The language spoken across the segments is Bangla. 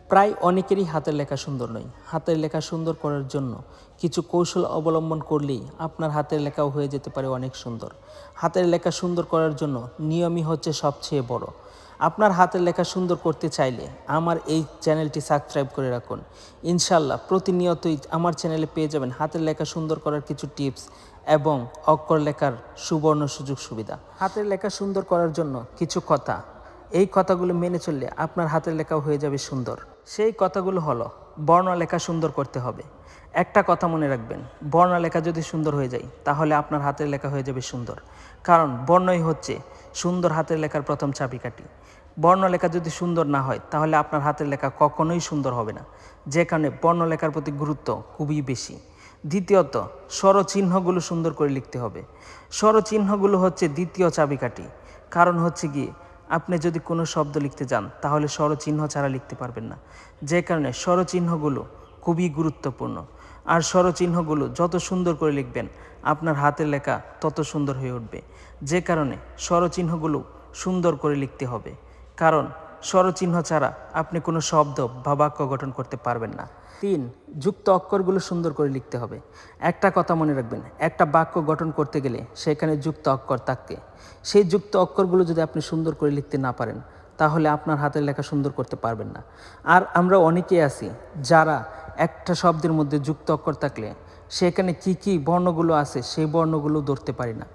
প্রায় অনেকেরই হাতের লেখা সুন্দর নয়। হাতের লেখা সুন্দর করার জন্য কিছু কৌশল অবলম্বন করলেই আপনার হাতের লেখাও হয়ে যেতে পারে অনেক সুন্দর। হাতের লেখা সুন্দর করার জন্য নিয়মই হচ্ছে সবচেয়ে বড়। আপনার হাতের লেখা সুন্দর করতে চাইলে আমার এই চ্যানেলটি সাবস্ক্রাইব করে রাখুন। ইনশাল্লাহ প্রতিনিয়তই আমার চ্যানেলে পেয়ে যাবেন হাতের লেখা সুন্দর করার কিছু টিপস এবং অক্ষর লেখার সুবর্ণ সুযোগ সুবিধা। হাতের লেখা সুন্দর করার জন্য কিছু কথা, এই কথাগুলো মেনে চললে আপনার হাতের লেখাও হয়ে যাবে সুন্দর। সেই কথাগুলো হলো, বর্ণলেখা সুন্দর করতে হবে। একটা কথা মনে রাখবেন, বর্ণলেখা যদি সুন্দর হয়ে যায় তাহলে আপনার হাতের লেখা হয়ে যাবে সুন্দর। কারণ বর্ণই হচ্ছে সুন্দর হাতের লেখার প্রথম চাবিকাঠি। বর্ণলেখা যদি সুন্দর না হয় তাহলে আপনার হাতের লেখা কখনোই সুন্দর হবে না, যে কারণে বর্ণলেখার প্রতি গুরুত্ব খুবই বেশি। দ্বিতীয়ত, স্বরচিহ্নগুলো সুন্দর করে লিখতে হবে। স্বরচিহ্নগুলো হচ্ছে দ্বিতীয় চাবিকাঠি। কারণ হচ্ছে গিয়ে আপনি যদি কোনো শব্দ লিখতে যান তাহলে স্বরচিহ্ন ছাড়া লিখতে পারবেন না, যে কারণে স্বরচিহ্নগুলো খুবই গুরুত্বপূর্ণ। আর স্বরচিহ্নগুলো যত সুন্দর করে লিখবেন আপনার হাতের লেখা তত সুন্দর হয়ে উঠবে, যে কারণে স্বরচিহ্নগুলো সুন্দর করে লিখতে হবে। কারণ স্বরচিহ্ন ছাড়া আপনি কোনো শব্দ বা বাক্য গঠন করতে পারবেন না। 3, যুক্ত অক্ষরগুলো সুন্দর করে লিখতে হবে। একটা কথা মনে রাখবেন, একটা বাক্য গঠন করতে গেলে সেখানে যুক্ত অক্ষর থাকতে, সেই যুক্ত অক্ষরগুলো যদি আপনি সুন্দর করে লিখতে না পারেন তাহলে আপনার হাতের লেখা সুন্দর করতে পারবেন না। আর আমরা অনেকেই আছি যারা একটা শব্দের মধ্যে যুক্ত অক্ষর থাকলে সেখানে কি বর্ণগুলো আছে সেই বর্ণগুলো ধরতে পারি না।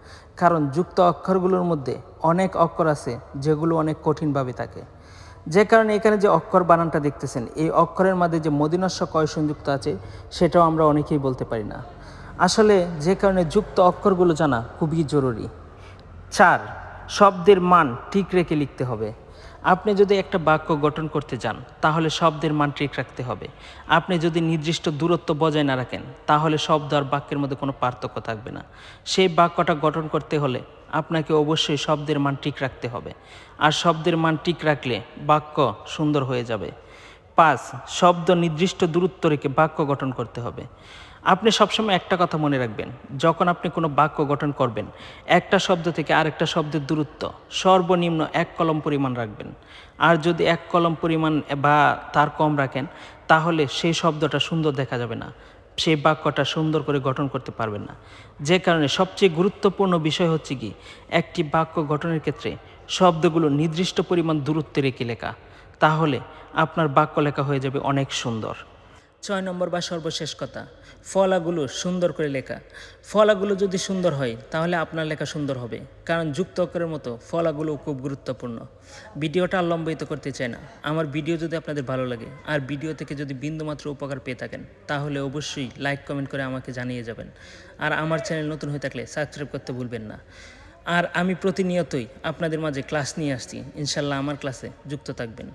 কারণ যুক্ত অক্ষরগুলোর মধ্যে অনেক অক্ষর আছে যেগুলো অনেক কঠিনভাবে থাকে, যে কারণে এখানে যে অক্ষর বানানটা দেখতেছেন এই অক্ষরের মধ্যে যে মদিনস্য কয় সংযুক্ত আছে সেটাও আমরা অনেকেই বলতে পারি না। আসলে যে কারণে যুক্ত অক্ষরগুলো জানা খুবই জরুরি। 4, শব্দের মান ঠিক রেখে লিখতে হবে। আপনি যদি একটা বাক্য গঠন করতে যান তাহলে শব্দের মান ঠিক রাখতে হবে। আপনি যদি নির্দিষ্ট দূরত্ব বজায় না রাখেন তাহলে শব্দ আর বাক্যের মধ্যে কোনো পার্থক্য থাকবে না। সেই বাক্যটা গঠন করতে হলে আপনাকে অবশ্যই শব্দের মান ঠিক রাখতে হবে, আর শব্দের মান ঠিক রাখলে বাক্য সুন্দর হয়ে যাবে। 5, শব্দ নির্দিষ্ট দূরত্ব রেখে বাক্য গঠন করতে হবে। আপনি সবসময় একটা কথা মনে রাখবেন, যখন আপনি কোনো বাক্য গঠন করবেন একটা শব্দ থেকে আরেকটা শব্দের দূরত্ব সর্বনিম্ন 1 কলম পরিমাণ রাখবেন। আর যদি 1 কলম পরিমাণ বা তার কম রাখেন তাহলে সেই শব্দটা সুন্দর দেখা যাবে না, সেই বাক্যটা সুন্দর করে গঠন করতে পারবেন না। যে কারণে সবচেয়ে গুরুত্বপূর্ণ বিষয় হচ্ছে কি, একটি বাক্য গঠনের ক্ষেত্রে শব্দগুলো নির্দিষ্ট পরিমাণ দূরত্বে রেখে লেখা, তাহলে আপনার বাক্য লেখা হয়ে যাবে অনেক সুন্দর। 6 নম্বর বা সর্বশেষ কথা, ফলাগুলো সুন্দর করে লেখা। ফলাগুলো যদি সুন্দর হয় তাহলে আপনার লেখা সুন্দর হবে, কারণ যুক্ত অক্ষরের মতো ফলাগুলো খুব গুরুত্বপূর্ণ। ভিডিওটা আর লম্বায়িত করতে চাই না। আমার ভিডিও যদি আপনাদের ভালো লাগে আর ভিডিও থেকে যদি বিন্দুমাত্র উপকার পেয়ে থাকেন তাহলে অবশ্যই লাইক কমেন্ট করে আমাকে জানিয়ে যাবেন। আর আমার চ্যানেল নতুন হয়ে থাকলে সাবস্ক্রাইব করতে ভুলবেন না। আর আমি প্রতিনিয়তই আপনাদের মাঝে ক্লাস নিয়ে আসছি, ইনশাল্লাহ আমার ক্লাসে যুক্ত থাকবেন।